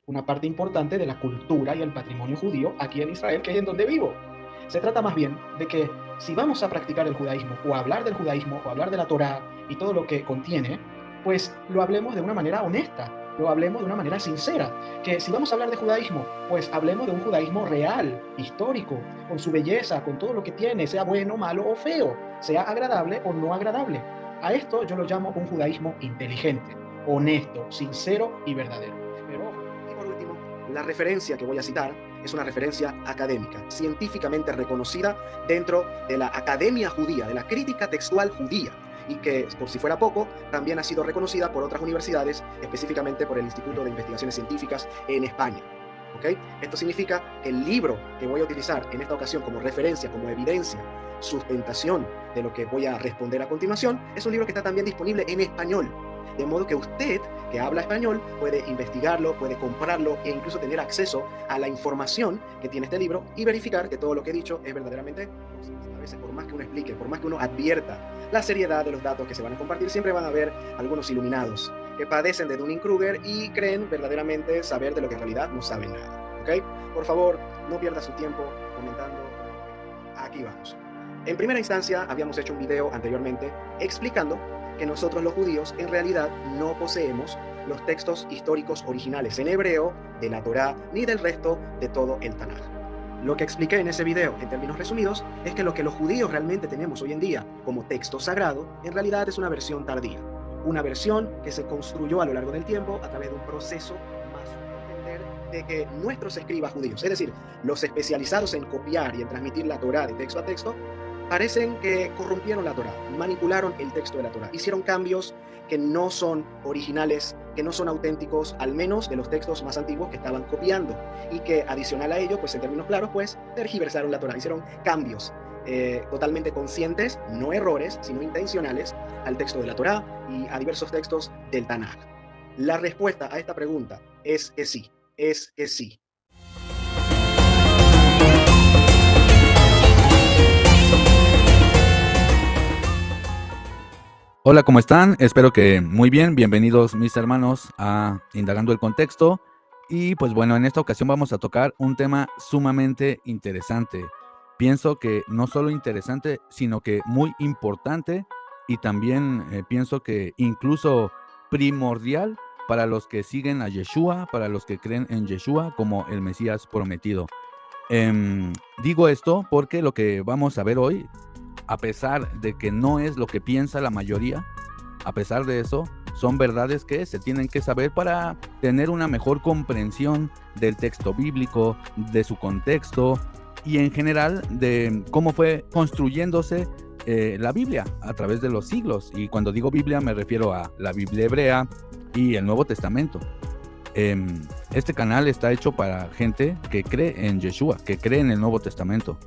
una parte importante de la cultura y el patrimonio judío aquí en Israel, que es en donde vivo. Se trata más bien de que si vamos a practicar el judaísmo o a hablar del judaísmo o hablar de la Torá y todo lo que contiene, pues lo hablemos de una manera honesta, lo hablemos de una manera sincera. Que si vamos a hablar de judaísmo, pues hablemos de un judaísmo real, histórico, con su belleza, con todo lo que tiene, sea bueno, malo o feo, sea agradable o no agradable. A esto yo lo llamo un judaísmo inteligente, honesto, sincero y verdadero. Pero ojo, y por último, la referencia que voy a citar es una referencia académica, científicamente reconocida dentro de la academia judía, de la crítica textual judía, y que, por si fuera poco, también ha sido reconocida por otras universidades, específicamente por el Instituto de Investigaciones Científicas en España. ¿Okay? Esto significa que el libro que voy a utilizar en esta ocasión como referencia, como evidencia, sustentación de lo que voy a responder a continuación, es un libro que está también disponible en español. De modo que usted, que habla español, puede investigarlo, puede comprarlo e incluso tener acceso a la información que tiene este libro y verificar que todo lo que he dicho es verdaderamente posible. A veces, por más que uno explique, por más que uno advierta la seriedad de los datos que se van a compartir, siempre van a haber algunos iluminados que padecen de Dunning-Kruger y creen verdaderamente saber de lo que en realidad no saben nada. ¿Okay? Por favor, no pierda su tiempo comentando. Aquí vamos. En primera instancia, habíamos hecho un video anteriormente explicando que nosotros los judíos en realidad no poseemos los textos históricos originales en hebreo de la Torá ni del resto de todo el Tanaj. Lo que expliqué en ese video, en términos resumidos, es que lo que los judíos realmente tenemos hoy en día como texto sagrado, en realidad es una versión tardía. Una versión que se construyó a lo largo del tiempo a través de un proceso más entender de que nuestros escribas judíos, es decir, los especializados en copiar y en transmitir la Torá de texto a texto, parecen que corrompieron la Torá, manipularon el texto de la Torá, hicieron cambios que no son originales, que no son auténticos, al menos de los textos más antiguos que estaban copiando, y que adicional a ello, pues en términos claros, pues tergiversaron la Torá, hicieron cambios totalmente conscientes, no errores, sino intencionales, al texto de la Torá y a diversos textos del Tanaj. La respuesta a esta pregunta es que sí, es que sí. Hola, ¿cómo están? Espero que muy bien. Bienvenidos mis hermanos a Indagando el Contexto. Y pues bueno, en esta ocasión vamos a tocar un tema sumamente interesante. Pienso que no solo interesante, sino que muy importante y también pienso que incluso primordial para los que siguen a Yeshua, para los que creen en Yeshua como el Mesías prometido. Digo esto porque lo que vamos a ver hoy, a pesar de que no es lo que piensa la mayoría, a pesar de eso, son verdades que se tienen que saber para tener una mejor comprensión del texto bíblico, de su contexto y en general de cómo fue construyéndose la Biblia a través de los siglos. Y cuando digo Biblia me refiero a la Biblia hebrea y el Nuevo Testamento. Este canal está hecho para gente que cree en Yeshua, que cree en el Nuevo Testamento.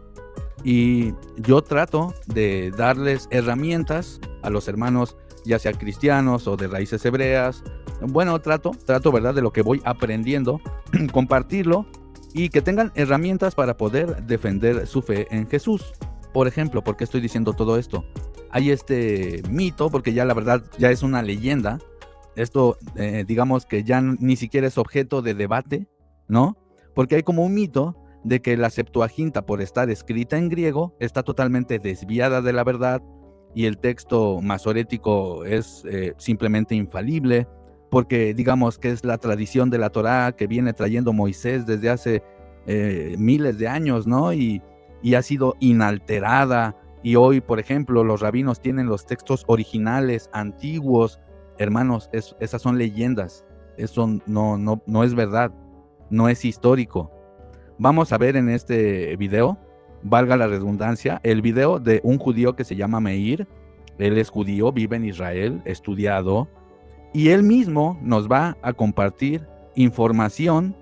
Y yo trato de darles herramientas a los hermanos, ya sea cristianos o de raíces hebreas. Bueno, trato, ¿verdad?, de lo que voy aprendiendo, compartirlo y que tengan herramientas para poder defender su fe en Jesús. Por ejemplo, ¿por qué estoy diciendo todo esto? Hay este mito, porque ya la verdad ya es una leyenda. Esto, digamos que ya ni siquiera es objeto de debate, ¿no? Porque hay como un mito de que la Septuaginta, por estar escrita en griego, está totalmente desviada de la verdad y el texto masorético es simplemente infalible, porque digamos que es la tradición de la Torá que viene trayendo Moisés desde hace miles de años, ¿no? Y ha sido inalterada, y hoy, por ejemplo, los rabinos tienen los textos originales, antiguos. Hermanos, esas son leyendas, eso no es verdad, no es histórico. Vamos a ver en este video, valga la redundancia, el video de un judío que se llama Meir. Él es judío, vive en Israel, estudiado, y él mismo nos va a compartir información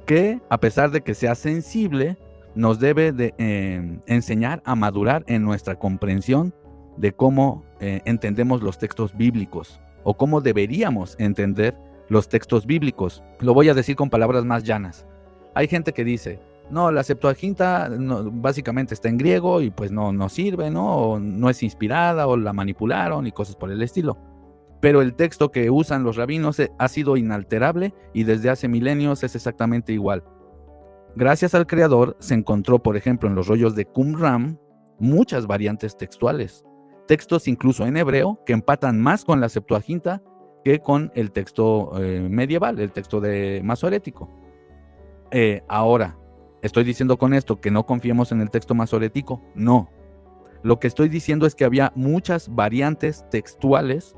que, a pesar de que sea sensible, nos debe de enseñar a madurar en nuestra comprensión de cómo entendemos los textos bíblicos o cómo deberíamos entender los textos bíblicos. Lo voy a decir con palabras más llanas. Hay gente que dice, no, la Septuaginta básicamente está en griego y pues no sirve, ¿no? O no es inspirada o la manipularon y cosas por el estilo. pero el texto que usan los rabinos ha sido inalterable y desde hace milenios es exactamente igual. Gracias al creador se encontró, por ejemplo, en los rollos de Qumran, muchas variantes textuales, textos incluso en hebreo que empatan más con la Septuaginta que con el texto medieval, el texto masorético. Ahora, ¿estoy diciendo con esto que no confiemos en el texto masorético? No. Lo que estoy diciendo es que había muchas variantes textuales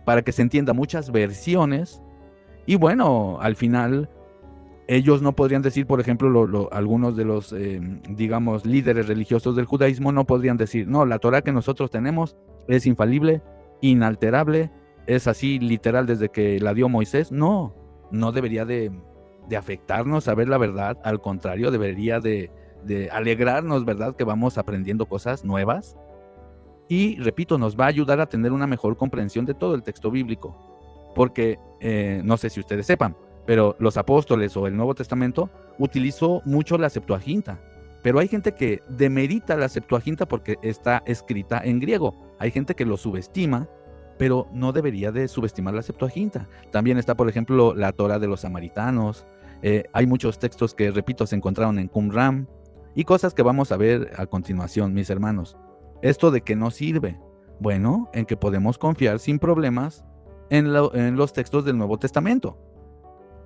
para que se entienda, muchas versiones, y bueno, al final ellos no podrían decir, por ejemplo, algunos de los, digamos, líderes religiosos del judaísmo no podrían decir, no, la Torá que nosotros tenemos es infalible, inalterable, es así literal desde que la dio Moisés. No, no debería de afectarnos saber la verdad, al contrario, debería de alegrarnos, ¿verdad? Que vamos aprendiendo cosas nuevas y, repito, nos va a ayudar a tener una mejor comprensión de todo el texto bíblico, porque no sé si ustedes sepan, pero los apóstoles o el Nuevo Testamento utilizó mucho la Septuaginta, pero hay gente que demerita la Septuaginta porque está escrita en griego, hay gente que lo subestima, pero no debería de subestimar la Septuaginta. También está, por ejemplo, la Torá de los samaritanos, hay muchos textos que, repito, se encontraron en Qumran, y cosas que vamos a ver a continuación, mis hermanos. ¿Esto de qué nos sirve? Bueno, en que podemos confiar sin problemas en los textos del Nuevo Testamento,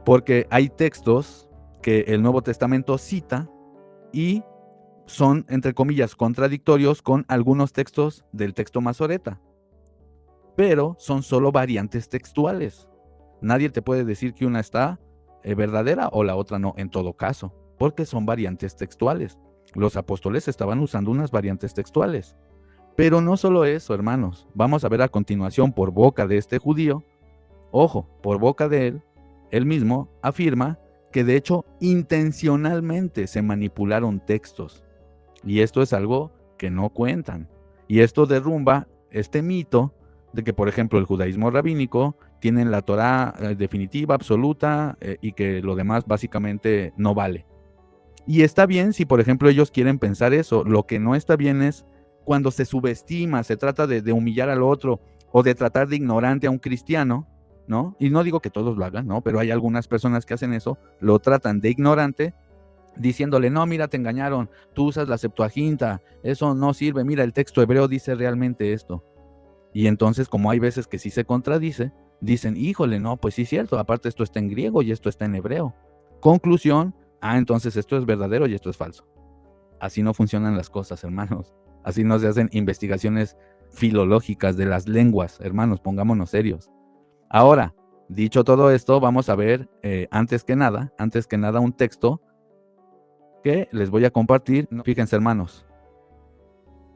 porque hay textos que el Nuevo Testamento cita y son, entre comillas, contradictorios con algunos textos del texto masoreta, pero son solo variantes textuales. Nadie te puede decir que una está verdadera o la otra no, en todo caso, porque son variantes textuales. Los apóstoles estaban usando unas variantes textuales. Pero no solo eso, hermanos. Vamos a ver a continuación por boca de este judío, ojo, por boca de él mismo afirma que de hecho intencionalmente se manipularon textos. Y esto es algo que no cuentan. Y esto derrumba este mito de que, por ejemplo, el judaísmo rabínico tiene la Torá definitiva, absoluta, y que lo demás básicamente no vale. Y está bien si, por ejemplo, ellos quieren pensar eso. Lo que no está bien es cuando se subestima, se trata de humillar al otro o de tratar de ignorante a un cristiano, ¿no? Y no digo que todos lo hagan, ¿no? Pero hay algunas personas que hacen eso, lo tratan de ignorante, diciéndole, no, mira, te engañaron, tú usas la Septuaginta, eso no sirve, mira, el texto hebreo dice realmente esto. Y entonces, como hay veces que sí se contradice, dicen, híjole, no, pues sí es cierto, aparte esto está en griego y esto está en hebreo. Conclusión, entonces esto es verdadero y esto es falso. Así no funcionan las cosas, hermanos. Así no se hacen investigaciones filológicas de las lenguas, hermanos, pongámonos serios. Ahora, dicho todo esto, vamos a ver, antes que nada, un texto que les voy a compartir. Fíjense, hermanos.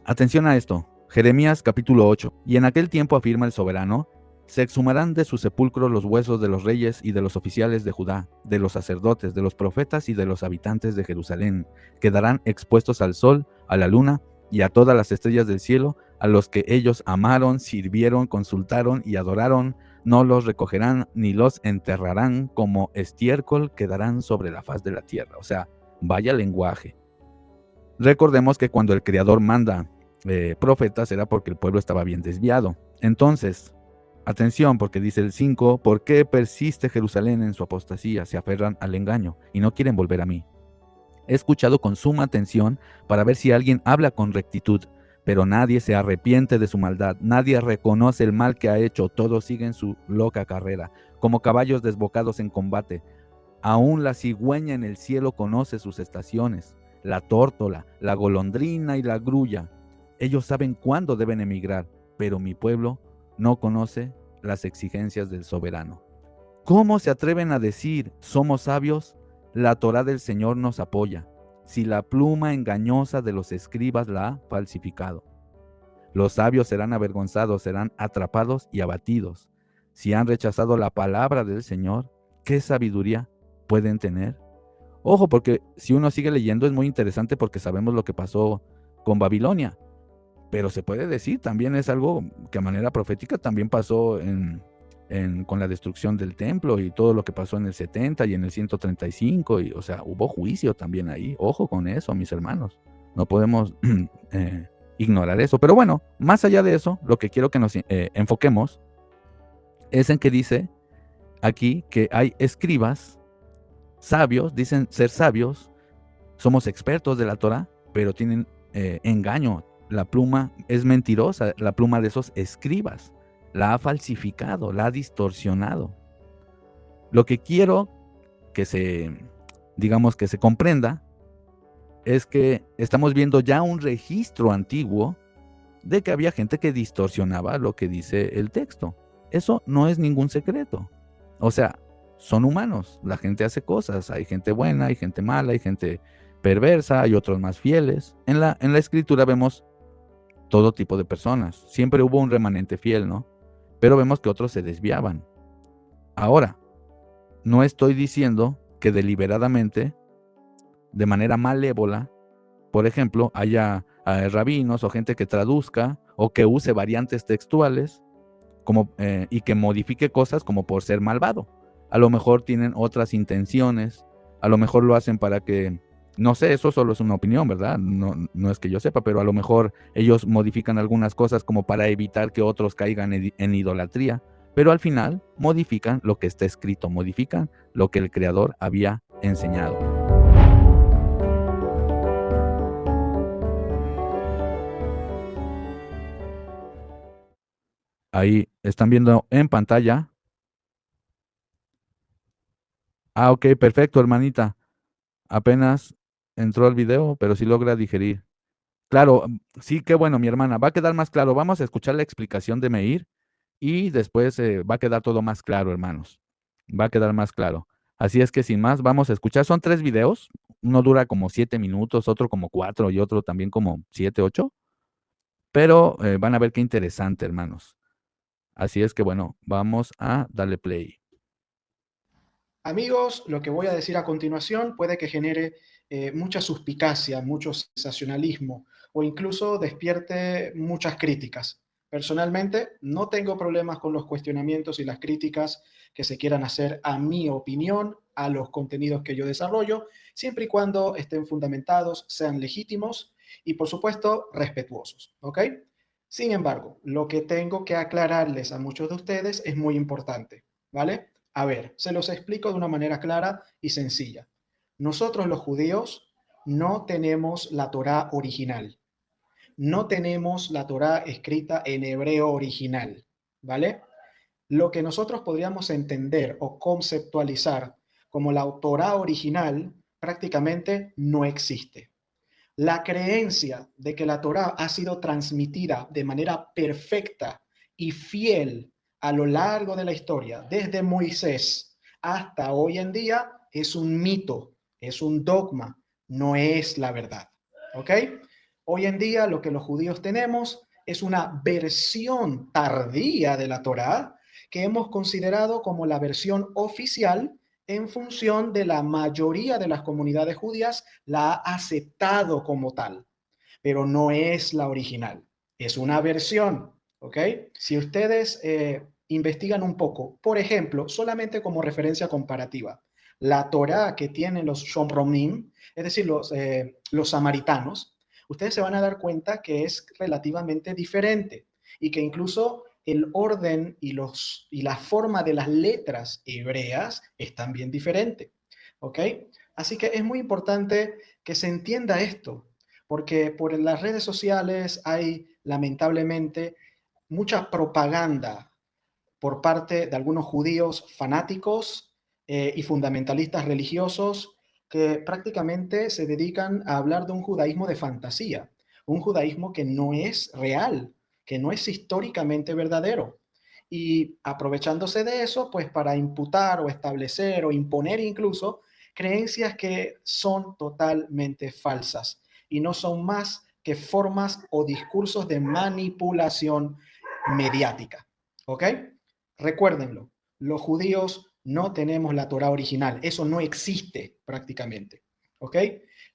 Atención a esto. Jeremías capítulo 8. Y en aquel tiempo afirma el soberano, se exhumarán de sus sepulcros los huesos de los reyes y de los oficiales de Judá, de los sacerdotes, de los profetas y de los habitantes de Jerusalén. Quedarán expuestos al sol, a la luna y a todas las estrellas del cielo, a los que ellos amaron, sirvieron, consultaron y adoraron. No los recogerán ni los enterrarán, como estiércol quedarán sobre la faz de la tierra. O sea, vaya lenguaje. Recordemos que cuando el Creador manda profetas era porque el pueblo estaba bien desviado. Entonces, atención, porque dice el 5, ¿por qué persiste Jerusalén en su apostasía? Se aferran al engaño y no quieren volver a mí. He escuchado con suma atención para ver si alguien habla con rectitud, pero nadie se arrepiente de su maldad, nadie reconoce el mal que ha hecho, todos siguen su loca carrera, como caballos desbocados en combate. Aún la cigüeña en el cielo conoce sus estaciones, la tórtola, la golondrina y la grulla. Ellos saben cuándo deben emigrar, pero mi pueblo no conoce las exigencias del soberano. ¿Cómo se atreven a decir, somos sabios? La Torá del Señor nos apoya, si la pluma engañosa de los escribas la ha falsificado. Los sabios serán avergonzados, serán atrapados y abatidos. Si han rechazado la palabra del Señor, ¿qué sabiduría pueden tener? Ojo, porque si uno sigue leyendo es muy interesante porque sabemos lo que pasó con Babilonia. Pero se puede decir, también es algo que a manera profética también pasó con la destrucción del templo y todo lo que pasó en el 70 y en el 135. O sea, hubo juicio también ahí. Ojo con eso, mis hermanos. No podemos ignorar eso. Pero bueno, más allá de eso, lo que quiero que nos enfoquemos es en que dice aquí que hay escribas sabios, dicen ser sabios, somos expertos de la Torah, pero tienen engaño. La pluma es mentirosa, la pluma de esos escribas. La ha falsificado, la ha distorsionado. Lo que quiero que digamos que se comprenda, es que estamos viendo ya un registro antiguo de que había gente que distorsionaba lo que dice el texto. Eso no es ningún secreto. O sea, son humanos, la gente hace cosas, hay gente buena, hay gente mala, hay gente perversa, hay otros más fieles. En la escritura vemos todo tipo de personas. Siempre hubo un remanente fiel, ¿no? Pero vemos que otros se desviaban. Ahora, no estoy diciendo que deliberadamente, de manera malévola, por ejemplo, haya rabinos o gente que traduzca o que use variantes textuales y que modifique cosas como por ser malvado. A lo mejor tienen otras intenciones, a lo mejor lo hacen para que, no sé, eso solo es una opinión, ¿verdad? No es que yo sepa, pero a lo mejor ellos modifican algunas cosas como para evitar que otros caigan en idolatría, pero al final modifican lo que está escrito, modifican lo que el Creador había enseñado. Ahí están viendo en pantalla. Ah, ok, perfecto, hermanita. Apenas entró al video, pero sí logra digerir. Claro, sí, qué bueno, mi hermana. Va a quedar más claro. Vamos a escuchar la explicación de Meir y después va a quedar todo más claro, hermanos. Va a quedar más claro. Así es que sin más, vamos a escuchar. Son 3 videos. Uno dura como 7 minutos, otro como 4 y otro también como 7, 8. Pero van a ver qué interesante, hermanos. Así es que bueno, vamos a darle play. Amigos, lo que voy a decir a continuación puede que genere mucha suspicacia, mucho sensacionalismo o incluso despierte muchas críticas. Personalmente, no tengo problemas con los cuestionamientos y las críticas que se quieran hacer a mi opinión, a los contenidos que yo desarrollo, siempre y cuando estén fundamentados, sean legítimos y, por supuesto, respetuosos. ¿Ok? Sin embargo, lo que tengo que aclararles a muchos de ustedes es muy importante. ¿Vale? A ver, se los explico de una manera clara y sencilla. Nosotros los judíos no tenemos la Torá original. No tenemos la Torá escrita en hebreo original, ¿vale? Lo que nosotros podríamos entender o conceptualizar como la Torá original prácticamente no existe. La creencia de que la Torá ha sido transmitida de manera perfecta y fiel a lo largo de la historia, desde Moisés hasta hoy en día, es un mito, es un dogma, no es la verdad. ¿Ok? Hoy en día lo que los judíos tenemos es una versión tardía de la Torá que hemos considerado como la versión oficial en función de la mayoría de las comunidades judías la ha aceptado como tal, pero no es la original, es una versión, ¿ok? Si ustedes investigan un poco, por ejemplo, solamente como referencia comparativa, la Torá que tienen los Shomronim, es decir, los samaritanos, ustedes se van a dar cuenta que es relativamente diferente y que incluso el orden y la forma de las letras hebreas es también diferente. ¿Ok? Así que es muy importante que se entienda esto, porque por las redes sociales hay lamentablemente mucha propaganda por parte de algunos judíos fanáticos y fundamentalistas religiosos que prácticamente se dedican a hablar de un judaísmo de fantasía, un judaísmo que no es real, que no es históricamente verdadero. Y aprovechándose de eso, pues para imputar o establecer o imponer incluso creencias que son totalmente falsas y no son más que formas o discursos de manipulación mediática. ¿Ok? Recuérdenlo, los judíos no tenemos la Torá original, eso no existe prácticamente, ¿ok?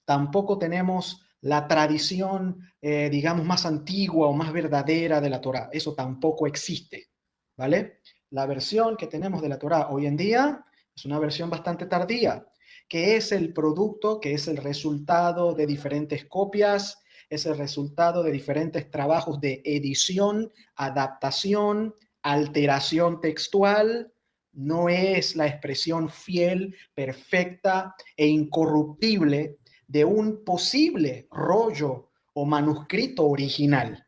Tampoco tenemos la tradición, digamos, más antigua o más verdadera de la Torá, eso tampoco existe, ¿vale? La versión que tenemos de la Torá hoy en día es una versión bastante tardía, que es el producto, que es el resultado de diferentes copias, es el resultado de diferentes trabajos de edición, adaptación, alteración textual, no es la expresión fiel, perfecta e incorruptible de un posible rollo o manuscrito original.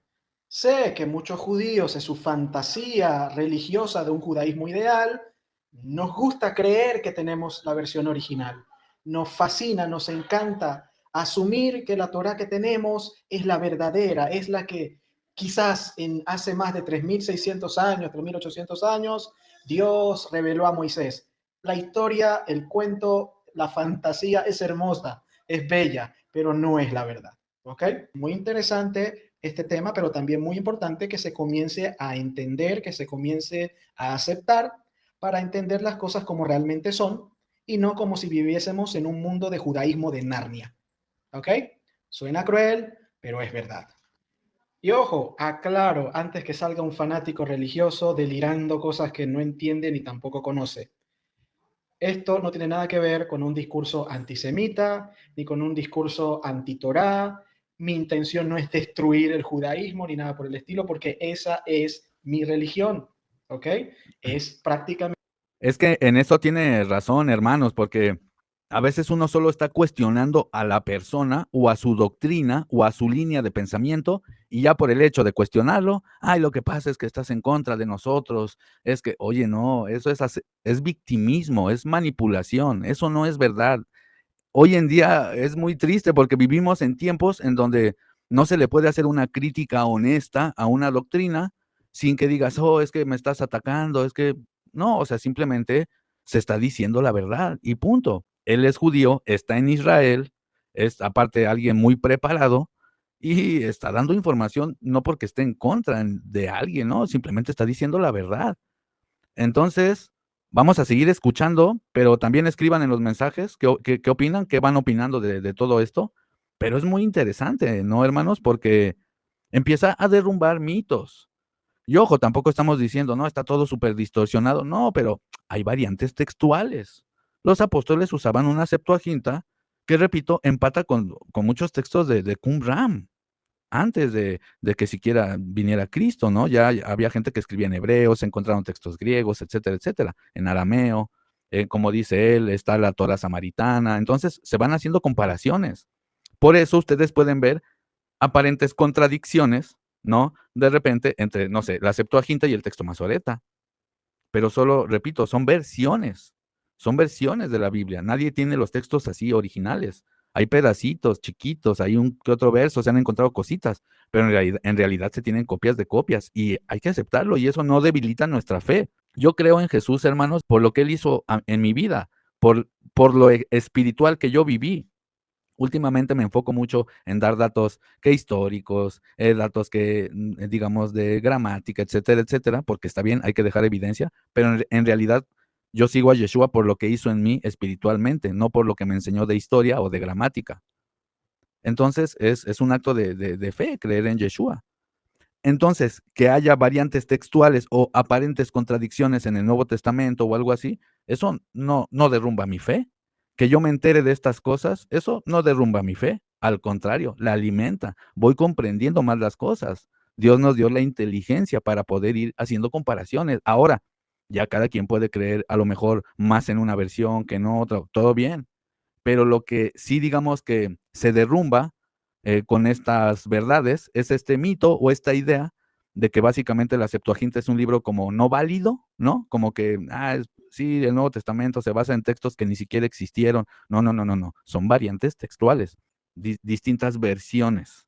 Sé que muchos judíos, en su fantasía religiosa de un judaísmo ideal, nos gusta creer que tenemos la versión original. Nos fascina, nos encanta asumir que la Torá que tenemos es la verdadera, es la que quizás hace más de 3.600 años, 3.800 años, Dios reveló a Moisés. La historia, el cuento, la fantasía es hermosa, es bella, pero no es la verdad. ¿Ok? Muy interesante este tema, pero también muy importante que se comience a entender, que se comience a aceptar para entender las cosas como realmente son y no como si viviésemos en un mundo de judaísmo de Narnia. ¿Ok? Suena cruel, pero es verdad. Y ojo, aclaro antes que salga un fanático religioso delirando cosas que no entiende ni tampoco conoce. Esto no tiene nada que ver con un discurso antisemita ni con un discurso antitorá. Mi intención no es destruir el judaísmo ni nada por el estilo, porque esa es mi religión, ¿ok? Es prácticamente... Es que en eso tiene razón, hermanos, porque a veces uno solo está cuestionando a la persona o a su doctrina o a su línea de pensamiento y ya por el hecho de cuestionarlo, ay, lo que pasa es que estás en contra de nosotros, es que, oye, no, eso es victimismo, es manipulación, eso no es verdad. Hoy en día es muy triste porque vivimos en tiempos en donde no se le puede hacer una crítica honesta a una doctrina sin que digas, oh, es que me estás atacando, es que no, o sea, simplemente se está diciendo la verdad y punto. Él es judío, está en Israel, es aparte alguien muy preparado y está dando información no porque esté en contra de alguien, no, simplemente está diciendo la verdad. Entonces, vamos a seguir escuchando, pero también escriban en los mensajes qué opinan, qué van opinando de todo esto. Pero es muy interesante, ¿no, hermanos? Porque empieza a derrumbar mitos. Y ojo, tampoco estamos diciendo, no, está todo súper distorsionado. No, pero hay variantes textuales. Los apóstoles usaban una Septuaginta que, repito, empata con muchos textos de Qumran antes de que siquiera viniera Cristo, ¿no? Ya había gente que escribía en hebreo, se encontraron textos griegos, etcétera, etcétera, en arameo, como dice él, está la Torah samaritana, entonces se van haciendo comparaciones. Por eso ustedes pueden ver aparentes contradicciones, ¿no? De repente entre, no sé, la Septuaginta y el texto Masoreta, pero solo, repito, son versiones de la Biblia. Nadie tiene los textos así originales. Hay pedacitos chiquitos, hay un que otro verso, se han encontrado cositas, pero en realidad se tienen copias de copias y hay que aceptarlo y eso no debilita nuestra fe. Yo creo en Jesús, hermanos, por lo que él hizo en mi vida, por lo espiritual que yo viví. Últimamente me enfoco mucho en dar datos que históricos, datos que, digamos, de gramática, etcétera, etcétera, porque está bien, hay que dejar evidencia, pero en realidad yo sigo a Yeshua por lo que hizo en mí espiritualmente, no por lo que me enseñó de historia o de gramática. Entonces, es un acto de fe creer en Yeshua. Entonces, que haya variantes textuales o aparentes contradicciones en el Nuevo Testamento o algo así, eso no derrumba mi fe. Que yo me entere de estas cosas, eso no derrumba mi fe. Al contrario, la alimenta. Voy comprendiendo más las cosas. Dios nos dio la inteligencia para poder ir haciendo comparaciones. Ahora, ya cada quien puede creer a lo mejor más en una versión que en otra, todo bien, pero lo que sí digamos que se derrumba con estas verdades es este mito o esta idea de que básicamente la Septuaginta es un libro como no válido, ¿no? Como que, sí, el Nuevo Testamento se basa en textos que ni siquiera existieron. No, no, no, no, no. Son variantes textuales, distintas versiones.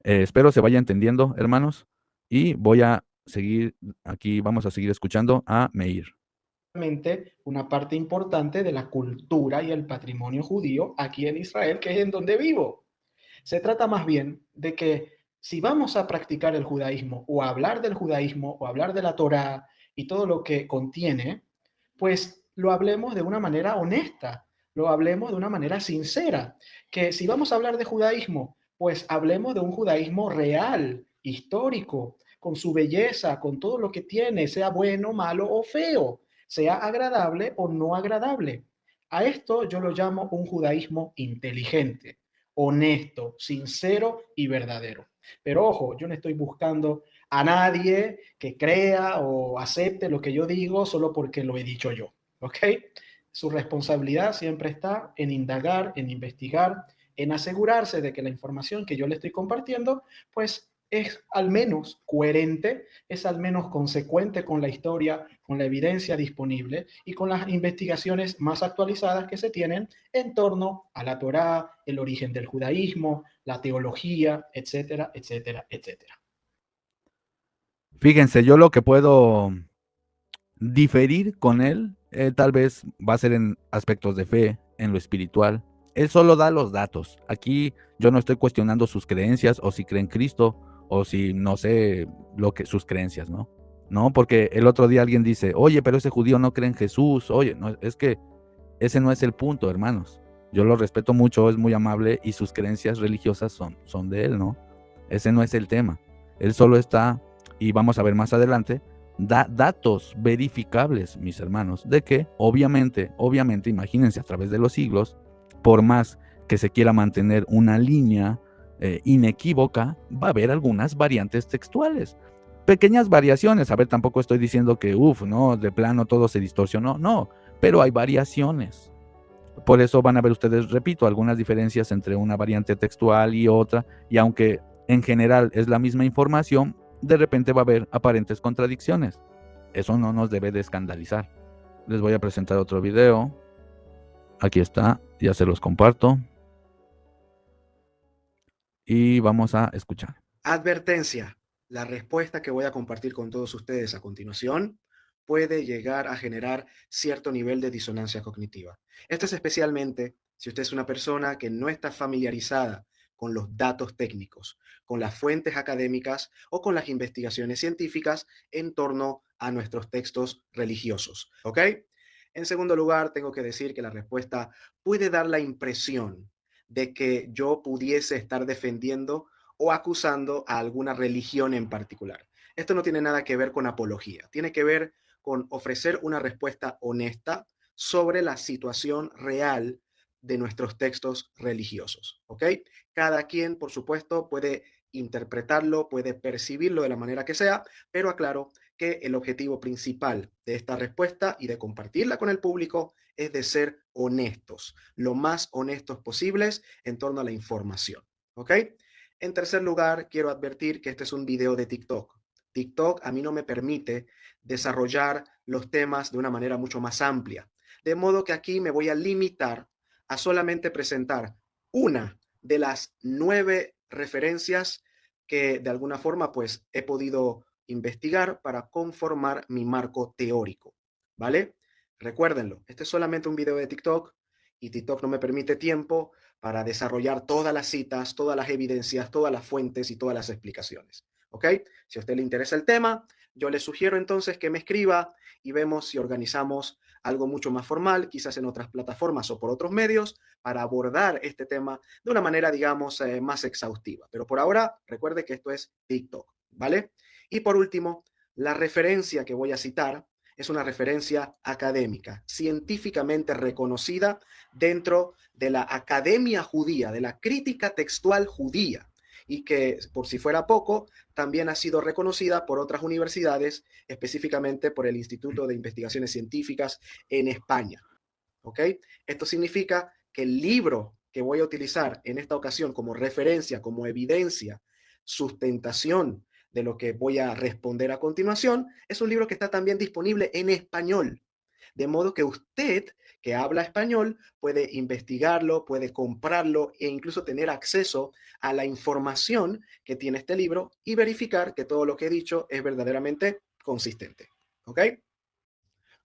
Espero se vaya entendiendo, hermanos, y voy a seguir aquí, vamos a seguir escuchando a Meir. Una parte importante de la cultura y el patrimonio judío aquí en Israel, que es en donde vivo. Se trata más bien de que si vamos a practicar el judaísmo o a hablar del judaísmo o hablar de la Torá y todo lo que contiene, pues lo hablemos de una manera honesta, lo hablemos de una manera sincera. Que si vamos a hablar de judaísmo, pues hablemos de un judaísmo real, histórico, con su belleza, con todo lo que tiene, sea bueno, malo o feo, sea agradable o no agradable. A esto yo lo llamo un judaísmo inteligente, honesto, sincero y verdadero. Pero ojo, yo no estoy buscando a nadie que crea o acepte lo que yo digo solo porque lo he dicho yo, ¿ok? Su responsabilidad siempre está en indagar, en investigar, en asegurarse de que la información que yo le estoy compartiendo, pues es al menos coherente, es al menos consecuente con la historia, con la evidencia disponible y con las investigaciones más actualizadas que se tienen en torno a la Torá, el origen del judaísmo, la teología, etcétera, etcétera, etcétera. Fíjense, yo lo que puedo diferir con él, tal vez va a ser en aspectos de fe, en lo espiritual. Él solo da los datos. Aquí yo no estoy cuestionando sus creencias o si cree en Cristo o si no sé lo que sus creencias, ¿no? No, porque el otro día alguien dice, oye, pero ese judío no cree en Jesús. Oye, no, es que ese no es el punto, hermanos. Yo lo respeto mucho, es muy amable y sus creencias religiosas son de él, ¿no? Ese no es el tema. Él solo está, y vamos a ver más adelante, da datos verificables, mis hermanos, de que obviamente, imagínense a través de los siglos, por más que se quiera mantener una línea inequívoca, va a haber algunas variantes textuales. Pequeñas variaciones, a ver, tampoco estoy diciendo que, no, de plano todo se distorsionó, no, pero hay variaciones. Por eso van a ver ustedes, repito, algunas diferencias entre una variante textual y otra, y aunque en general es la misma información, de repente va a haber aparentes contradicciones. Eso no nos debe de escandalizar. Les voy a presentar otro video. Aquí está, ya se los comparto. Y vamos a escuchar. Advertencia. La respuesta que voy a compartir con todos ustedes a continuación puede llegar a generar cierto nivel de disonancia cognitiva. Esto es especialmente si usted es una persona que no está familiarizada con los datos técnicos, con las fuentes académicas o con las investigaciones científicas en torno a nuestros textos religiosos. ¿Ok? En segundo lugar, tengo que decir que la respuesta puede dar la impresión de que yo pudiese estar defendiendo o acusando a alguna religión en particular. Esto no tiene nada que ver con apología, tiene que ver con ofrecer una respuesta honesta sobre la situación real de nuestros textos religiosos, ¿ok? Cada quien, por supuesto, puede interpretarlo, puede percibirlo de la manera que sea, pero aclaro que el objetivo principal de esta respuesta y de compartirla con el público es de ser honestos, lo más honestos posibles en torno a la información, ¿ok? En tercer lugar, quiero advertir que este es un video de TikTok. TikTok a mí no me permite desarrollar los temas de una manera mucho más amplia. De modo que aquí me voy a limitar a solamente presentar una de las 9 referencias que de alguna forma pues he podido investigar para conformar mi marco teórico, ¿vale? Recuérdenlo, este es solamente un video de TikTok y TikTok no me permite tiempo para desarrollar todas las citas, todas las evidencias, todas las fuentes y todas las explicaciones. ¿Ok? Si a usted le interesa el tema, yo le sugiero entonces que me escriba y vemos si organizamos algo mucho más formal, quizás en otras plataformas o por otros medios, para abordar este tema de una manera, digamos, más exhaustiva. Pero por ahora, recuerde que esto es TikTok, ¿vale? Y por último, la referencia que voy a citar es una referencia académica, científicamente reconocida dentro de la academia judía, de la crítica textual judía, y que, por si fuera poco, también ha sido reconocida por otras universidades, específicamente por el Instituto de Investigaciones Científicas en España. ¿Ok? Esto significa que el libro que voy a utilizar en esta ocasión como referencia, como evidencia, sustentación de lo que voy a responder a continuación, es un libro que está también disponible en español. De modo que usted que habla español puede investigarlo, puede comprarlo e incluso tener acceso a la información que tiene este libro y verificar que todo lo que he dicho es verdaderamente consistente. ¿Ok?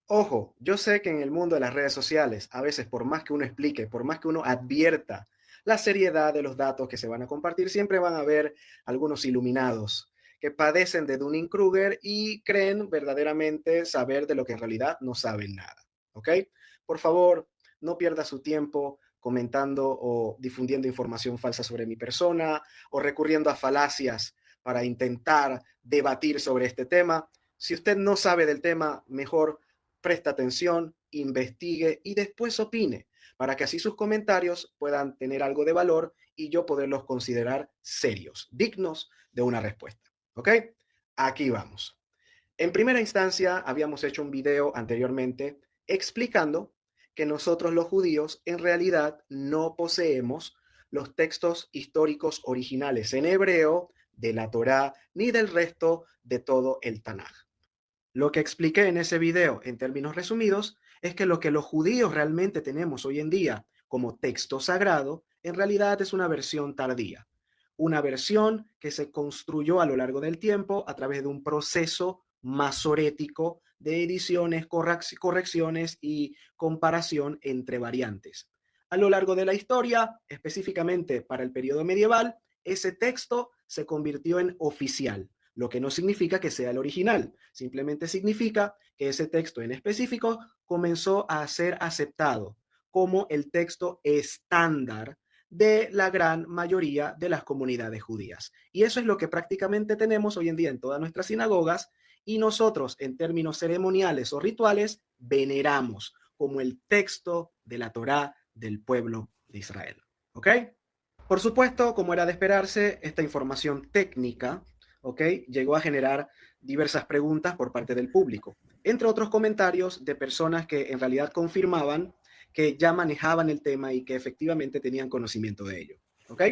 Ojo, yo sé que en el mundo de las redes sociales, a veces por más que uno explique, por más que uno advierta la seriedad de los datos que se van a compartir, siempre van a haber algunos iluminados que padecen de Dunning-Kruger y creen verdaderamente saber de lo que en realidad no saben nada. ¿Ok? Por favor, no pierda su tiempo comentando o difundiendo información falsa sobre mi persona o recurriendo a falacias para intentar debatir sobre este tema. Si usted no sabe del tema, mejor presta atención, investigue y después opine, para que así sus comentarios puedan tener algo de valor y yo poderlos considerar serios, dignos de una respuesta. ¿Ok? Aquí vamos. En primera instancia, habíamos hecho un video anteriormente explicando que nosotros los judíos en realidad no poseemos los textos históricos originales en hebreo de la Torá ni del resto de todo el Tanaj. Lo que expliqué en ese video, en términos resumidos, es que lo que los judíos realmente tenemos hoy en día como texto sagrado, en realidad es una versión tardía, una versión que se construyó a lo largo del tiempo a través de un proceso masorético de ediciones, correcciones y comparación entre variantes. A lo largo de la historia, específicamente para el periodo medieval, ese texto se convirtió en oficial, lo que no significa que sea el original, simplemente significa que ese texto en específico comenzó a ser aceptado como el texto estándar de la gran mayoría de las comunidades judías. Y eso es lo que prácticamente tenemos hoy en día en todas nuestras sinagogas y nosotros en términos ceremoniales o rituales veneramos como el texto de la Torá del pueblo de Israel. ¿Ok? Por supuesto, como era de esperarse, esta información técnica, ¿ok?, llegó a generar diversas preguntas por parte del público, entre otros comentarios de personas que en realidad confirmaban que ya manejaban el tema y que efectivamente tenían conocimiento de ello. ¿Ok?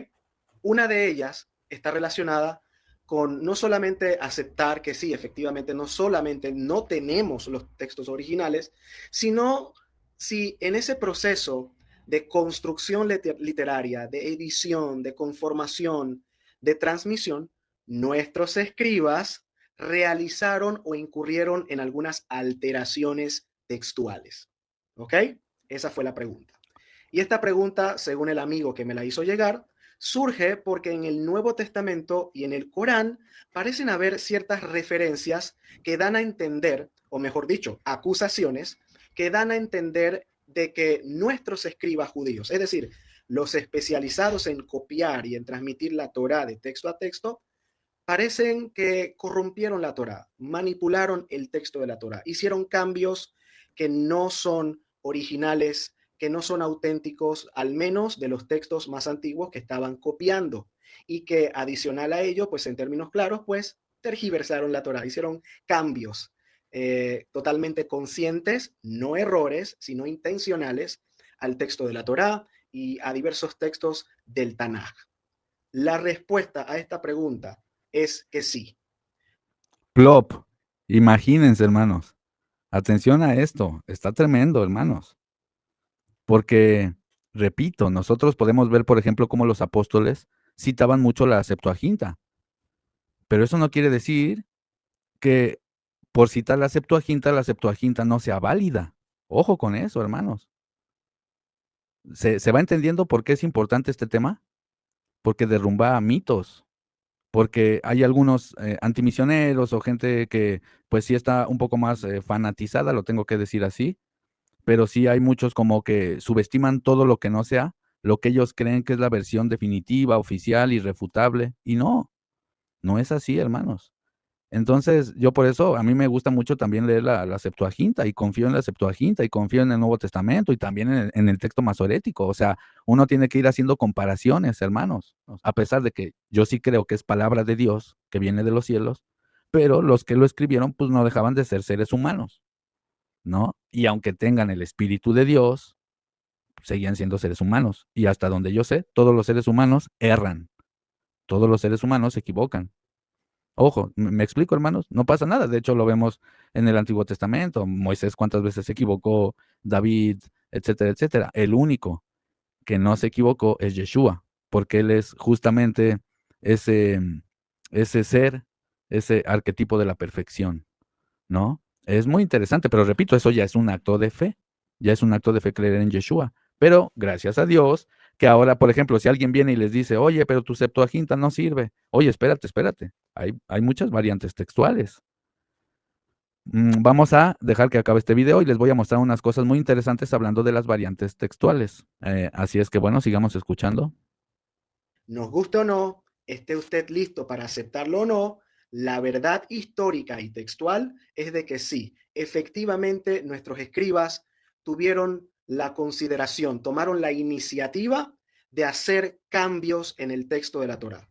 Una de ellas está relacionada con no solamente aceptar que sí, efectivamente, no solamente no tenemos los textos originales, sino si en ese proceso de construcción literaria, de edición, de conformación, de transmisión, nuestros escribas realizaron o incurrieron en algunas alteraciones textuales. ¿Ok? Esa fue la pregunta. Y esta pregunta, según el amigo que me la hizo llegar, surge porque en el Nuevo Testamento y en el Corán parecen haber ciertas referencias que dan a entender, o mejor dicho, acusaciones que dan a entender de que nuestros escribas judíos, es decir, los especializados en copiar y en transmitir la Torá de texto a texto, parecen que corrompieron la Torá, manipularon el texto de la Torá, hicieron cambios que no son originales, que no son auténticos, al menos de los textos más antiguos que estaban copiando, y que adicional a ello, pues en términos claros, pues tergiversaron la Torá, hicieron cambios totalmente conscientes, no errores, sino intencionales, al texto de la Torá y a diversos textos del Tanaj. La respuesta a esta pregunta es que sí. Plop. Imagínense, hermanos. Atención a esto. Está tremendo, hermanos. Porque, repito, nosotros podemos ver, por ejemplo, cómo los apóstoles citaban mucho la Septuaginta. Pero eso no quiere decir que por citar la Septuaginta no sea válida. Ojo con eso, hermanos. ¿Se va entendiendo por qué es importante este tema? Porque derrumba mitos. Porque hay algunos antimisioneros o gente que pues sí está un poco más fanatizada, lo tengo que decir así, pero sí hay muchos como que subestiman todo lo que no sea, lo que ellos creen que es la versión definitiva, oficial, irrefutable, y no, no es así, hermanos. Entonces, yo por eso, a mí me gusta mucho también leer la Septuaginta, y confío en la Septuaginta, y confío en el Nuevo Testamento, y también en el texto masorético. O sea, uno tiene que ir haciendo comparaciones, hermanos, a pesar de que yo sí creo que es palabra de Dios, que viene de los cielos, pero los que lo escribieron, pues no dejaban de ser seres humanos, ¿no? Y aunque tengan el Espíritu de Dios, seguían siendo seres humanos. Y hasta donde yo sé, todos los seres humanos erran, todos los seres humanos se equivocan. Ojo, ¿me explico, hermanos? No pasa nada. De hecho, lo vemos en el Antiguo Testamento. Moisés cuántas veces se equivocó, David, etcétera, etcétera. El único que no se equivocó es Yeshua, porque él es justamente ese, ese ser, ese arquetipo de la perfección, ¿no? Es muy interesante, pero repito, eso ya es un acto de fe. Ya es un acto de fe creer en Yeshua. Pero gracias a Dios, que ahora, por ejemplo, si alguien viene y les dice, oye, pero tu Septuaginta no sirve. Oye, espérate, espérate. Hay muchas variantes textuales. Vamos a dejar que acabe este video y les voy a mostrar unas cosas muy interesantes hablando de las variantes textuales. Así es que, bueno, sigamos escuchando. Nos guste o no, esté usted listo para aceptarlo o no, la verdad histórica y textual es de que sí, efectivamente nuestros escribas tuvieron la consideración, tomaron la iniciativa de hacer cambios en el texto de la Torá.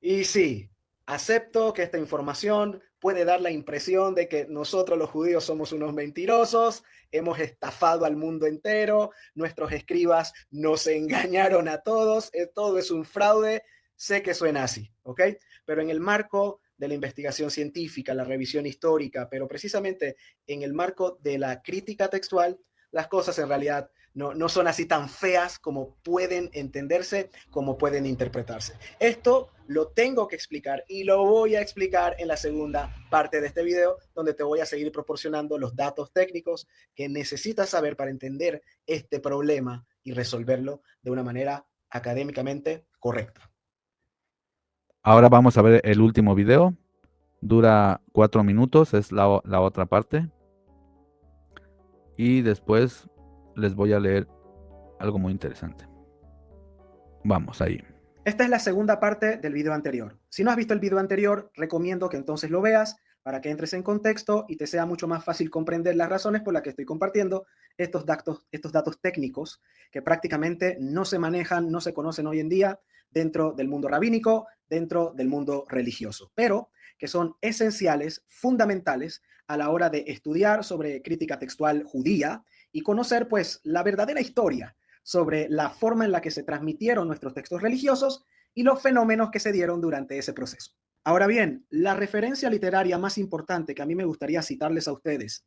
Y sí, Acepto que esta información puede dar la impresión de que nosotros los judíos somos unos mentirosos, hemos estafado al mundo entero, nuestros escribas nos engañaron a todos, todo es un fraude, sé que suena así, ¿ok? Pero en el marco de la investigación científica, la revisión histórica, pero precisamente en el marco de la crítica textual, las cosas en realidad no son así tan feas como pueden entenderse, como pueden interpretarse. Esto lo tengo que explicar y lo voy a explicar en la segunda parte de este video, donde te voy a seguir proporcionando los datos técnicos que necesitas saber para entender este problema y resolverlo de una manera académicamente correcta. Ahora vamos a ver el último video. Dura 4 minutos, es la otra parte. Y después les voy a leer algo muy interesante. Vamos ahí. Esta es la segunda parte del video anterior. Si no has visto el video anterior, recomiendo que entonces lo veas para que entres en contexto y te sea mucho más fácil comprender las razones por las que estoy compartiendo estos datos técnicos que prácticamente no se manejan, no se conocen hoy en día dentro del mundo rabínico, dentro del mundo religioso, pero que son esenciales, fundamentales a la hora de estudiar sobre crítica textual judía y conocer pues la verdadera historia sobre la forma en la que se transmitieron nuestros textos religiosos y los fenómenos que se dieron durante ese proceso. Ahora bien, la referencia literaria más importante que a mí me gustaría citarles a ustedes,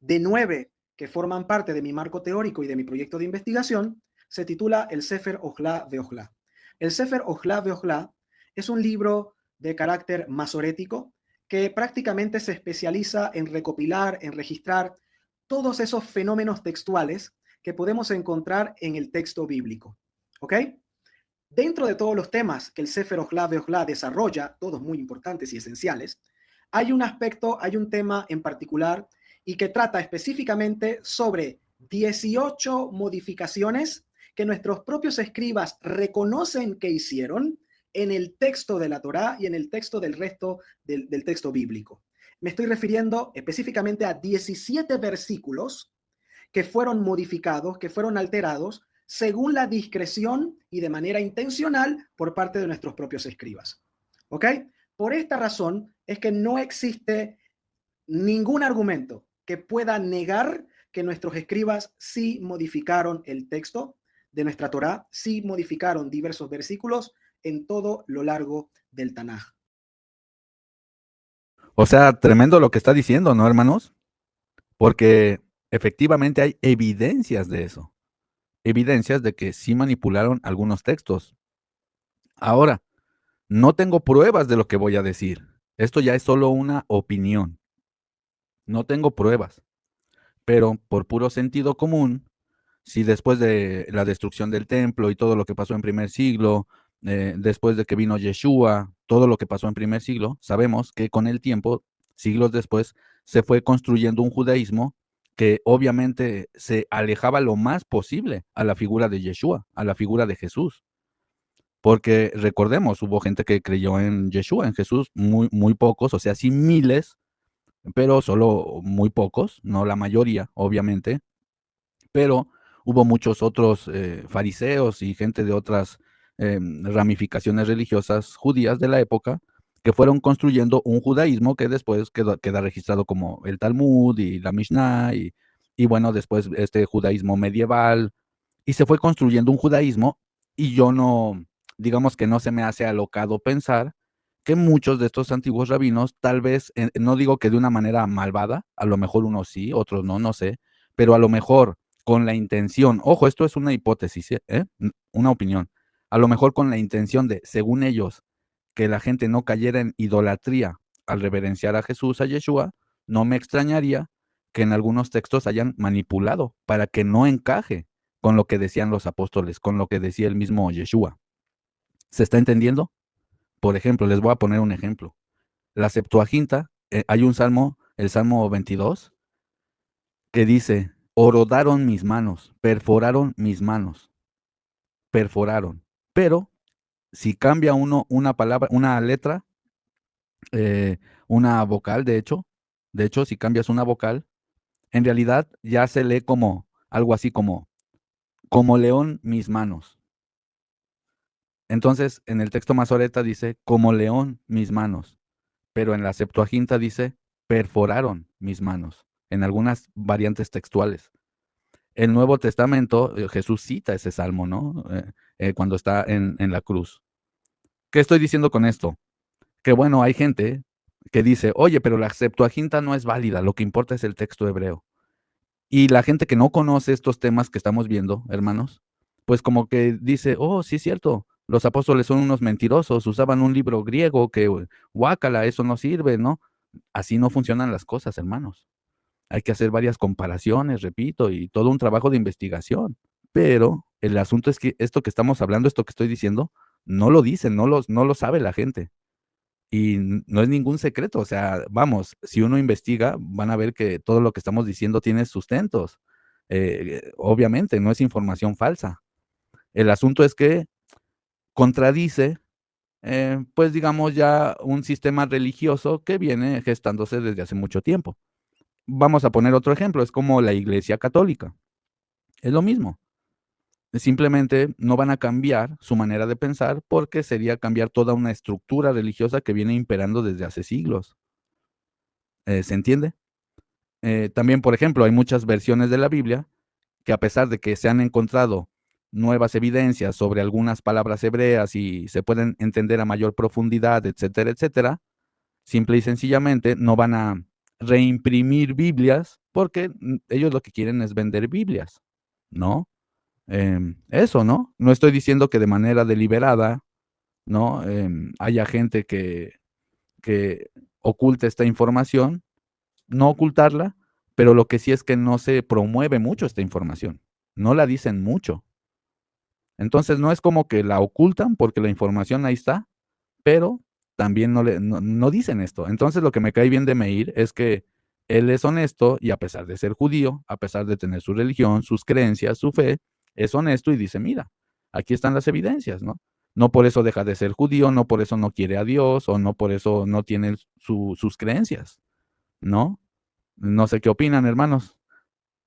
de 9 que forman parte de mi marco teórico y de mi proyecto de investigación, se titula el Sefer Ojla Veojla. El Sefer Ojla Veojla es un libro de carácter masorético que prácticamente se especializa en recopilar, en registrar todos esos fenómenos textuales que podemos encontrar en el texto bíblico. ¿Ok? Dentro de todos los temas que el Sefer Ojla Veojla desarrolla, todos muy importantes y esenciales, hay un aspecto, hay un tema en particular y que trata específicamente sobre 18 modificaciones que nuestros propios escribas reconocen que hicieron en el texto de la Torá y en el texto del resto del texto bíblico. Me estoy refiriendo específicamente a 17 versículos que fueron modificados, que fueron alterados según la discreción y de manera intencional por parte de nuestros propios escribas. ¿Ok? Por esta razón es que no existe ningún argumento que pueda negar que nuestros escribas sí modificaron el texto de nuestra Torá, sí modificaron diversos versículos en todo lo largo del Tanaj. O sea, tremendo lo que está diciendo, ¿no, hermanos? Porque efectivamente hay evidencias de eso. Evidencias de que sí manipularon algunos textos. Ahora, no tengo pruebas de lo que voy a decir. Esto ya es solo una opinión. No tengo pruebas. Pero por puro sentido común, si después de la destrucción del templo y todo lo que pasó en primer siglo, después de que vino Yeshua, todo lo que pasó en primer siglo, sabemos que con el tiempo, siglos después, se fue construyendo un judaísmo que obviamente se alejaba lo más posible a la figura de Yeshua, a la figura de Jesús. Porque recordemos, hubo gente que creyó en Yeshua, en Jesús, muy, muy pocos, o sea, sí miles, pero solo muy pocos, no la mayoría, obviamente, pero hubo muchos otros fariseos y gente de otras ramificaciones religiosas judías de la época que fueron construyendo un judaísmo que después queda registrado como el Talmud y la Mishnah y bueno, después este judaísmo medieval y se fue construyendo un judaísmo y yo no, digamos que no se me hace alocado pensar que muchos de estos antiguos rabinos, tal vez, no digo que de una manera malvada, a lo mejor unos sí, otros no, no sé, pero a lo mejor con la intención, ojo, esto es una hipótesis, una opinión, a lo mejor con la intención de, según ellos, que la gente no cayera en idolatría al reverenciar a Jesús, a Yeshua, no me extrañaría que en algunos textos hayan manipulado para que no encaje con lo que decían los apóstoles, con lo que decía el mismo Yeshua. ¿Se está entendiendo? Por ejemplo, les voy a poner un ejemplo. La Septuaginta, hay un salmo, el Salmo 22, que dice, horodaron mis manos, perforaron. Pero si cambia uno una palabra, una letra, eh, una vocal, de hecho, si cambias una vocal, en realidad ya se lee como algo así como león mis manos. Entonces, en el texto Masoreta dice, como león mis manos, pero en la Septuaginta dice, perforaron mis manos, en algunas variantes textuales. El Nuevo Testamento, Jesús cita ese salmo, ¿no? Cuando está en la cruz. ¿Qué estoy diciendo con esto? Que bueno, hay gente que dice, oye, pero la Septuaginta no es válida, lo que importa es el texto hebreo. Y la gente que no conoce estos temas que estamos viendo, hermanos, pues como que dice, oh, sí es cierto, los apóstoles son unos mentirosos, usaban un libro griego que, guácala, eso no sirve, ¿no? Así no funcionan las cosas, hermanos. Hay que hacer varias comparaciones, repito, y todo un trabajo de investigación. Pero el asunto es que esto que estamos hablando, esto que estoy diciendo, no lo dicen, no lo sabe la gente. Y no es ningún secreto, o sea, vamos, si uno investiga, van a ver que todo lo que estamos diciendo tiene sustentos. Obviamente, no es información falsa. El asunto es que contradice, pues digamos ya un sistema religioso que viene gestándose desde hace mucho tiempo. Vamos a poner otro ejemplo, es como la Iglesia Católica. Es lo mismo. Simplemente no van a cambiar su manera de pensar porque sería cambiar toda una estructura religiosa que viene imperando desde hace siglos. ¿Se entiende? También, por ejemplo, hay muchas versiones de la Biblia que a pesar de que se han encontrado nuevas evidencias sobre algunas palabras hebreas y se pueden entender a mayor profundidad, etcétera, etcétera, simple y sencillamente no van a reimprimir Biblias porque ellos lo que quieren es vender Biblias, ¿no? Eso, ¿no? No estoy diciendo que de manera deliberada, ¿no? Haya gente que oculte esta información, no ocultarla, pero lo que sí es que no se promueve mucho esta información, no la dicen mucho. Entonces, no es como que la ocultan porque la información ahí está, pero también no dicen esto. Entonces, lo que me cae bien de Meir es que él es honesto y a pesar de ser judío, a pesar de tener su religión, sus creencias, su fe, es honesto y dice, mira, aquí están las evidencias, ¿no? No por eso deja de ser judío, no por eso no quiere a Dios o no por eso no tiene sus creencias, ¿no? No sé qué opinan, hermanos.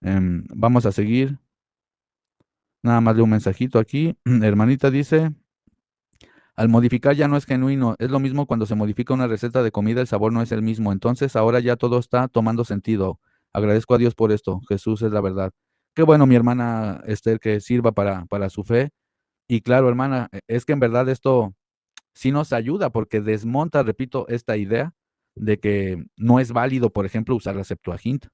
Vamos a seguir. Nada más de un mensajito aquí. Hermanita dice, al modificar ya no es genuino. Es lo mismo cuando se modifica una receta de comida, el sabor no es el mismo. Entonces ahora ya todo está tomando sentido. Agradezco a Dios por esto. Jesús es la verdad. Qué bueno, mi hermana Esther, que sirva para su fe. Y claro, hermana, es que en verdad esto sí nos ayuda porque desmonta, repito, esta idea de que no es válido, por ejemplo, usar la Septuaginta.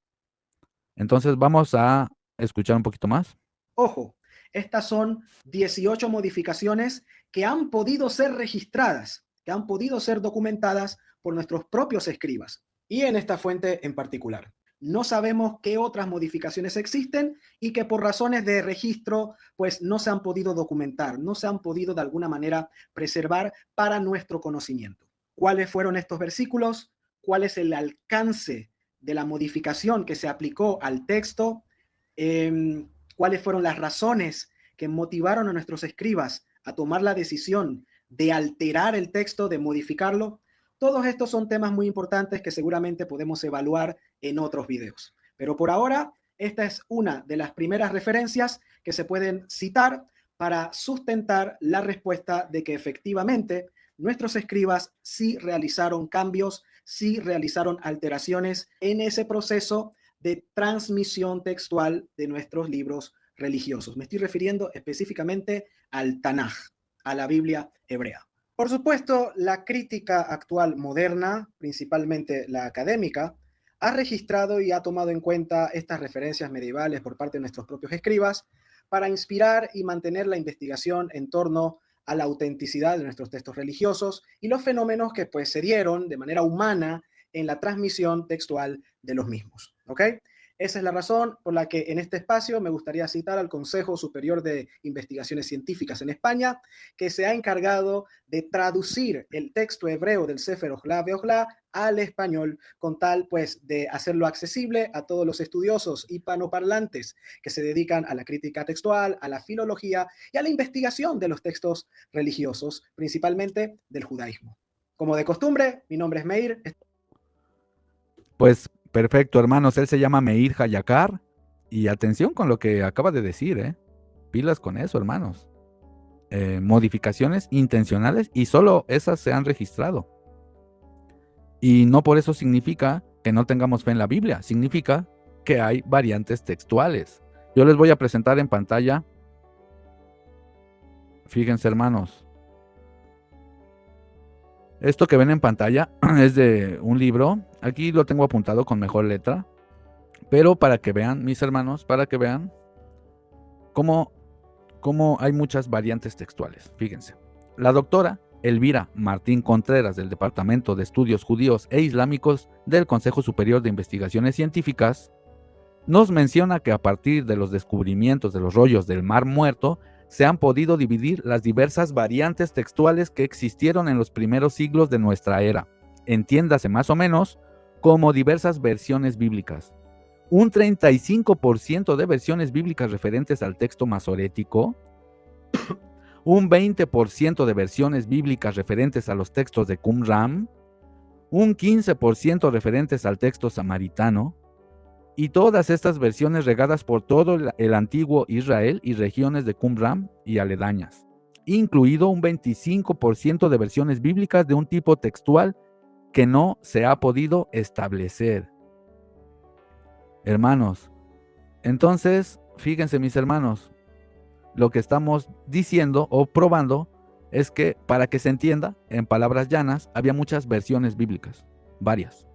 Entonces vamos a escuchar un poquito más. Ojo, estas son 18 modificaciones que han podido ser registradas, que han podido ser documentadas por nuestros propios escribas y en esta fuente en particular. No sabemos qué otras modificaciones existen y que por razones de registro pues no se han podido documentar, no se han podido de alguna manera preservar para nuestro conocimiento. ¿Cuáles fueron estos versículos? ¿Cuál es el alcance de la modificación que se aplicó al texto? ¿Cuáles fueron las razones que motivaron a nuestros escribas a tomar la decisión de alterar el texto, de modificarlo? Todos estos son temas muy importantes que seguramente podemos evaluar en otros videos. Pero por ahora, esta es una de las primeras referencias que se pueden citar para sustentar la respuesta de que efectivamente nuestros escribas sí realizaron cambios, sí realizaron alteraciones en ese proceso de transmisión textual de nuestros libros religiosos. Me estoy refiriendo específicamente al Tanaj, a la Biblia hebrea. Por supuesto, la crítica actual moderna, principalmente la académica, ha registrado y ha tomado en cuenta estas referencias medievales por parte de nuestros propios escribas para inspirar y mantener la investigación en torno a la autenticidad de nuestros textos religiosos y los fenómenos que pues se dieron de manera humana en la transmisión textual de los mismos. ¿Ok? Esa es la razón por la que en este espacio me gustaría citar al Consejo Superior de Investigaciones Científicas en España, que se ha encargado de traducir el texto hebreo del Sefer Ojla Veojla al español, con tal pues de hacerlo accesible a todos los estudiosos hispanoparlantes que se dedican a la crítica textual, a la filología y a la investigación de los textos religiosos, principalmente del judaísmo. Como de costumbre, mi nombre es Meir. Pues perfecto, hermanos. Él se llama Meir Hayakar. Y atención con lo que acaba de decir, ¿eh? Pilas con eso, hermanos. modificaciones intencionales y solo esas se han registrado. Y no por eso significa que no tengamos fe en la Biblia, significa que hay variantes textuales. Yo les voy a presentar en pantalla, fíjense hermanos, esto que ven en pantalla es de un libro, aquí lo tengo apuntado con mejor letra, pero para que vean, mis hermanos, para que vean cómo hay muchas variantes textuales. Fíjense, la doctora Elvira Martín Contreras del Departamento de Estudios Judíos e Islámicos del Consejo Superior de Investigaciones Científicas nos menciona que a partir de los descubrimientos de los rollos del Mar Muerto se han podido dividir las diversas variantes textuales que existieron en los primeros siglos de nuestra era, entiéndase más o menos como diversas versiones bíblicas. Un 35% de versiones bíblicas referentes al texto masorético, un 20% de versiones bíblicas referentes a los textos de Qumran, un 15% referentes al texto samaritano, y todas estas versiones regadas por todo el antiguo Israel y regiones de Qumran y aledañas, incluido un 25% de versiones bíblicas de un tipo textual que no se ha podido establecer. Hermanos, entonces, fíjense mis hermanos, lo que estamos diciendo o probando es que, para que se entienda, en palabras llanas, había muchas versiones bíblicas, varias.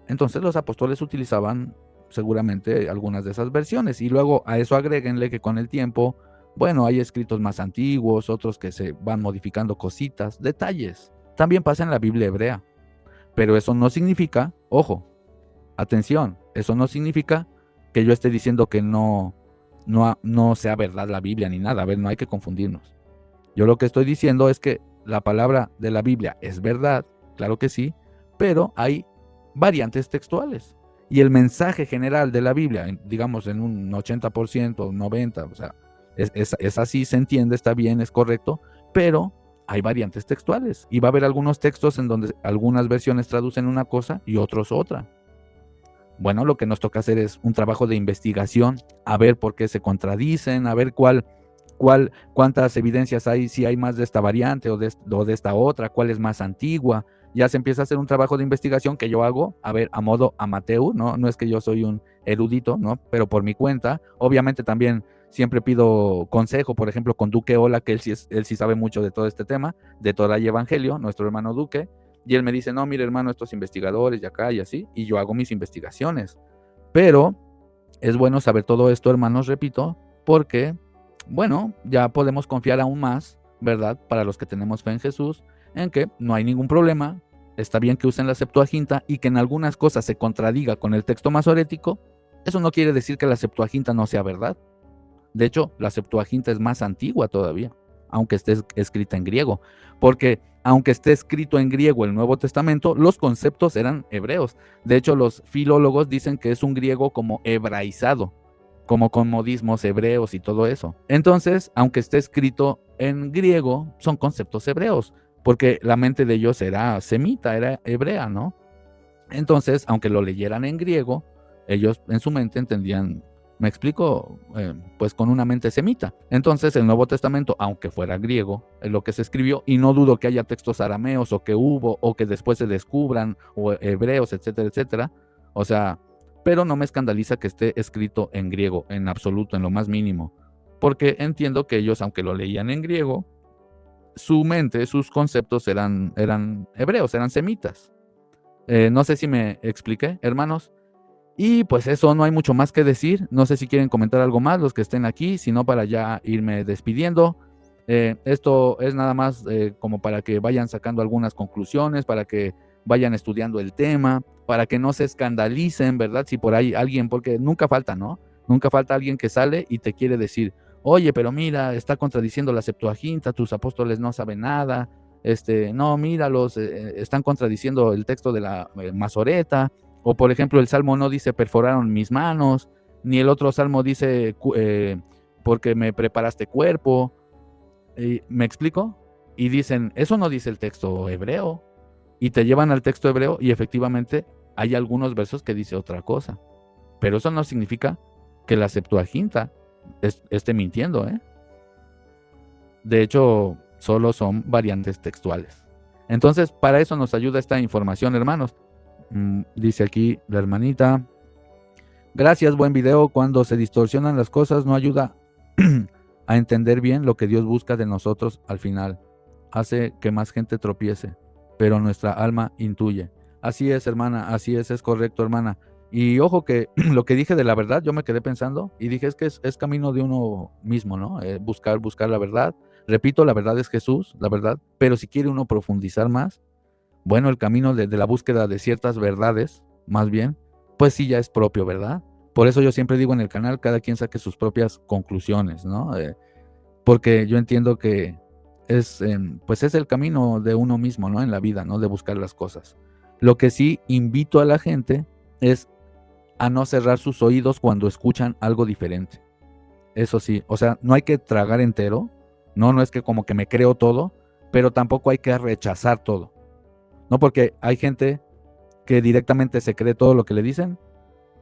Entonces los apóstoles utilizaban seguramente algunas de esas versiones y luego a eso agréguenle que con el tiempo, bueno, hay escritos más antiguos, otros que se van modificando cositas, detalles. También pasa en la Biblia hebrea, pero eso no significa, ojo, atención, eso no significa que yo esté diciendo que no sea verdad la Biblia ni nada. A ver, no hay que confundirnos. Yo lo que estoy diciendo es que la palabra de la Biblia es verdad, claro que sí, pero hay variantes textuales. Y el mensaje general de la Biblia, digamos en un 80%, 90%, o sea, es así, se entiende, está bien, es correcto, pero hay variantes textuales. Y va a haber algunos textos en donde algunas versiones traducen una cosa y otros otra. Bueno, lo que nos toca hacer es un trabajo de investigación, a ver por qué se contradicen, a ver cuántas evidencias hay, si hay más de esta variante o de esta otra, cuál es más antigua. Ya se empieza a hacer un trabajo de investigación que yo hago, a ver, a modo amateur, ¿no? No es que yo soy un erudito, ¿no? Pero por mi cuenta, obviamente también siempre pido consejo, por ejemplo, con Duque Ola, que él sí sabe mucho de todo este tema, de Torá y Evangelio, nuestro hermano Duque. Y él me dice, no, mire hermano, estos investigadores y acá y así, y yo hago mis investigaciones. Pero es bueno saber todo esto, hermanos, repito, porque, bueno, ya podemos confiar aún más, ¿verdad? Para los que tenemos fe en Jesús, en que no hay ningún problema, está bien que usen la Septuaginta y que en algunas cosas se contradiga con el texto masorético. Eso no quiere decir que la Septuaginta no sea verdad. De hecho, la Septuaginta es más antigua todavía, aunque esté escrita en griego, porque aunque esté escrito en griego el Nuevo Testamento, los conceptos eran hebreos. De hecho, los filólogos dicen que es un griego como hebraizado, como con modismos hebreos y todo eso. Entonces, aunque esté escrito en griego, son conceptos hebreos, porque la mente de ellos era semita, era hebrea, ¿no? Entonces, aunque lo leyeran en griego, ellos en su mente entendían, me explico, pues con una mente semita. Entonces el Nuevo Testamento, aunque fuera griego, es lo que se escribió, y no dudo que haya textos arameos o que hubo o que después se descubran, o hebreos, etcétera, etcétera. O sea, pero no me escandaliza que esté escrito en griego, en absoluto, en lo más mínimo, porque entiendo que ellos, aunque lo leían en griego, su mente, sus conceptos eran hebreos, eran semitas. No sé si me expliqué, hermanos. Y pues eso, no hay mucho más que decir. No sé si quieren comentar algo más los que estén aquí, sino para ya irme despidiendo. Esto es nada más como para que vayan sacando algunas conclusiones, para que vayan estudiando el tema, para que no se escandalicen, ¿verdad? Si por ahí alguien, porque nunca falta, ¿no? Nunca falta alguien que sale y te quiere decir, oye, pero mira, está contradiciendo la Septuaginta, tus apóstoles no saben nada, no, míralos, están contradiciendo el texto de la Masoreta. O por ejemplo, el Salmo no dice perforaron mis manos, ni el otro Salmo dice porque me preparaste cuerpo. ¿Me explico? Y dicen, eso no dice el texto hebreo. Y te llevan al texto hebreo y efectivamente hay algunos versos que dice otra cosa. Pero eso no significa que la Septuaginta esté mintiendo, ¿eh? De hecho, solo son variantes textuales. Entonces, para eso nos ayuda esta información, hermanos. Dice aquí la hermanita: gracias, buen video. Cuando se distorsionan las cosas no ayuda a entender bien lo que Dios busca de nosotros al final. Hace que más gente tropiece, pero nuestra alma intuye. Así es, hermana, así es correcto, hermana. Y ojo que lo que dije de la verdad, yo me quedé pensando y dije, es que es camino de uno mismo, ¿no? Buscar la verdad. Repito, la verdad es Jesús, la verdad, pero si quiere uno profundizar más, bueno, el camino de la búsqueda de ciertas verdades, más bien, pues sí ya es propio, ¿verdad? Por eso yo siempre digo en el canal, cada quien saque sus propias conclusiones, ¿no? Porque yo entiendo que pues es el camino de uno mismo, ¿no? En la vida, ¿no? De buscar las cosas. Lo que sí invito a la gente es a no cerrar sus oídos cuando escuchan algo diferente. Eso sí, o sea, no hay que tragar entero, no es que como que me creo todo, pero tampoco hay que rechazar todo. No, porque hay gente que directamente se cree todo lo que le dicen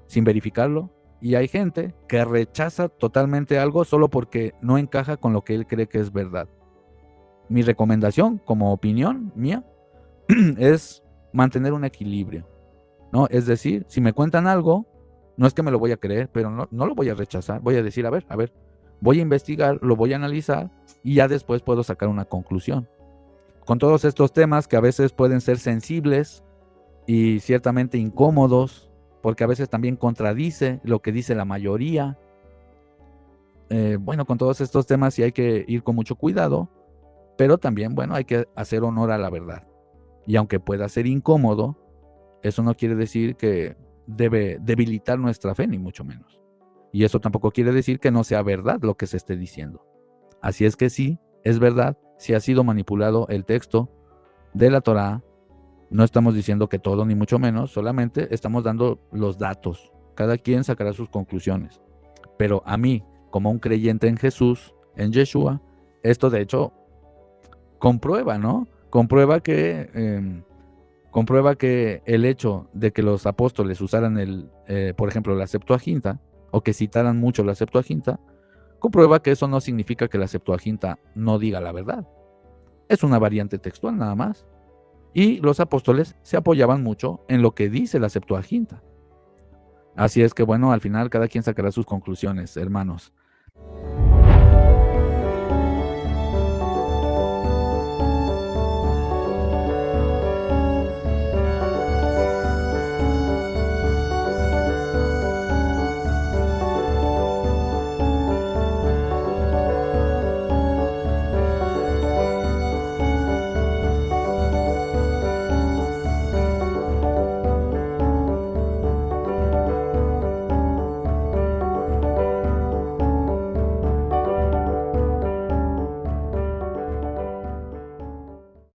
sin verificarlo, y hay gente que rechaza totalmente algo solo porque no encaja con lo que él cree que es verdad. Mi recomendación, como opinión mía, es mantener un equilibrio, ¿no? Es decir, si me cuentan algo, no es que me lo voy a creer, pero no lo voy a rechazar. Voy a decir, a ver, voy a investigar, lo voy a analizar y ya después puedo sacar una conclusión. Con todos estos temas que a veces pueden ser sensibles y ciertamente incómodos, porque a veces también contradice lo que dice la mayoría. Bueno, con todos estos temas sí hay que ir con mucho cuidado, pero también, bueno, hay que hacer honor a la verdad. Y aunque pueda ser incómodo, eso no quiere decir que debe debilitar nuestra fe, ni mucho menos. Y eso tampoco quiere decir que no sea verdad lo que se esté diciendo. Así es que sí, es verdad, si ha sido manipulado el texto de la Torá. No estamos diciendo que todo, ni mucho menos, solamente estamos dando los datos. Cada quien sacará sus conclusiones. Pero a mí, como un creyente en Jesús, en Yeshua, esto de hecho comprueba, ¿no? Comprueba que el hecho de que los apóstoles usaran por ejemplo, la Septuaginta, o que citaran mucho la Septuaginta, comprueba que eso no significa que la Septuaginta no diga la verdad. Es una variante textual nada más. Y los apóstoles se apoyaban mucho en lo que dice la Septuaginta. Así es que, bueno, al final cada quien sacará sus conclusiones, hermanos.